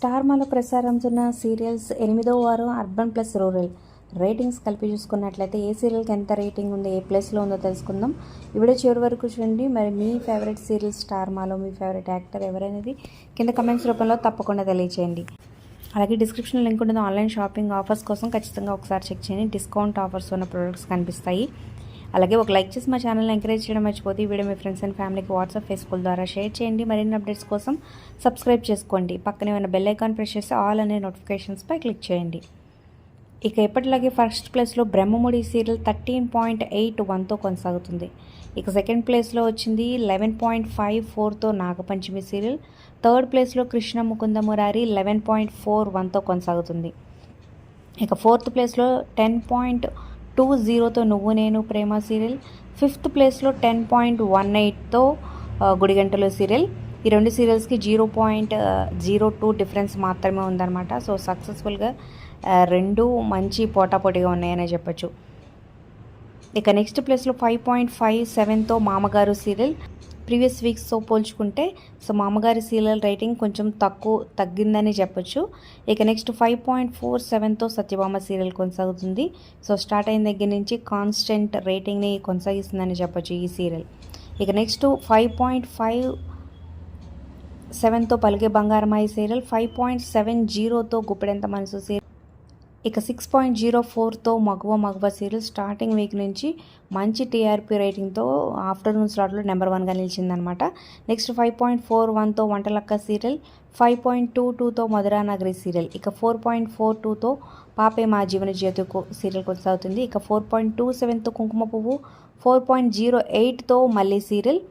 Star మాలో ప్రసారమవుతున్న serials 8వ వారం అర్బన్ ప్లస్ రూరల్ రేటింగ్స్ కలిపి చూసుకున్నట్లయితే ఏ సీరియల్కి ఎంత రేటింగ్ ఉంది, ఏ ప్లేస్లో ఉందో తెలుసుకుందాం. ఈ వీడియో చివరి వరకు చూడండి. మరి మీ ఫేవరెట్ సీరియల్ స్టార్ మాలో మీ ఫేవరెట్ యాక్టర్ ఎవరనేది కింద కమెంట్స్ రూపంలో తప్పకుండా తెలియచేయండి. అలాగే డిస్క్రిప్షన్లో లింక్ ఉంటుంది. ఆన్లైన్ షాపింగ్ ఆఫర్స్ కోసం ఖచ్చితంగా ఒకసారి చెక్ చేయండి. డిస్కౌంట్ ఆఫర్స్ ఉన్న ప్రొడక్ట్స్ కనిపిస్తాయి. అలాగే ఒక లైక్ చేసి మా ఛానల్ని ఎంకరేజ్ చేయడం మర్చిపోతే ఈ వీడియో మీ ఫ్రెండ్స్ అండ్ ఫ్యామిలీకి వాట్సాప్, ఫేస్బుక్ ద్వారా షేర్ చేయండి. మరిన్ని అప్డేట్స్ కోసం సబ్స్క్రైబ్ చేసుకోండి. పక్కనే ఉన్న బెల్ ఐకాన్ ప్రెస్ చేసి ఆల్ అనే నోటిఫికేషన్స్పై క్లిక్ చేయండి. ఇక ఎప్పటిలాగే ఫస్ట్ ప్లేస్లో బ్రహ్మముడి సీరియల్ 13.81తో కొనసాగుతుంది. ఇక సెకండ్ ప్లేస్లో వచ్చింది 11.54తో నాగపంచమి సీరియల్. థర్డ్ ప్లేస్లో కృష్ణ ముకుంద మురారి 11.41తో కొనసాగుతుంది. ఇక ఫోర్త్ ప్లేస్లో 10.20తో నువ్వు నేను ప్రేమ సీరియల్. ఫిఫ్త్ ప్లేస్లో 10.18తో గుడిగంటలు సీరియల్. ఈ రెండు సీరియల్స్కి 0.02 డిఫరెన్స్ మాత్రమే ఉందన్నమాట. సో సక్సెస్ఫుల్గా రెండు మంచి పోటాపోటీగా ఉన్నాయనే చెప్పచ్చు. ఇక నెక్స్ట్ ప్లేస్లో 5.57తో మామగారు సీరియల్. ప్రీవియస్ వీక్స్తో పోల్చుకుంటే సో మామగారి సీరియల్ రేటింగ్ కొంచెం తగ్గిందని చెప్పొచ్చు. ఇక నెక్స్ట్ 5.47తో సత్యభామ సీరియల్ కొనసాగుతుంది. సో స్టార్ట్ అయిన దగ్గర నుంచి కాన్స్టెంట్ రేటింగ్ని కొనసాగిస్తుందని చెప్పొచ్చు ఈ సీరియల్. ఇక నెక్స్ట్ 5.57తో పలికే బంగారమాయి సీరియల్. 5.70తో గుప్పెడంత మనసు సీరియల్. ఇక 6.04తో మగువ సీరియల్ స్టార్టింగ్ వీక్ నుంచి మంచి టీఆర్పీ రేటింగ్తో ఆఫ్టర్నూన్ స్లాట్లో నెంబర్ 1గా నిలిచిందనమాట. నెక్స్ట్ 5.41తో వంటలక్క సీరియల్. 5.22తో మధురా నగరి సీరియల్. ఇక 4.42తో పాపే మా జీవన జ్యోతికు సీరియల్ కొనసాగుతుంది. ఇక 4.27తో కుంకుమ పువ్వు. 4.08తో మళ్ళీ సీరియల్.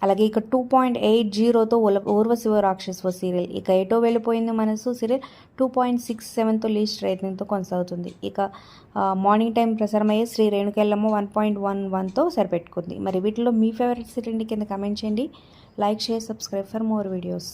అలాగే ఇక 2.80తో ఊర్వశివ రాక్షస సీరియల్. ఇక ఎటో వెళ్ళిపోయింది మనసు సీరియల్ 2.67తో లీస్ట్ రేటింగ్తో కొనసాగుతుంది. ఇక మార్నింగ్ టైం ప్రసారమయ్యే శ్రీ రేణుకెళ్ళమ్మ 1.11తో సరిపెట్టుకుంది. మరి వీటిలో మీ ఫేవరెట్ సీరియల్ కింద కమెంట్ చేయండి. Like, share, subscribe for more videos.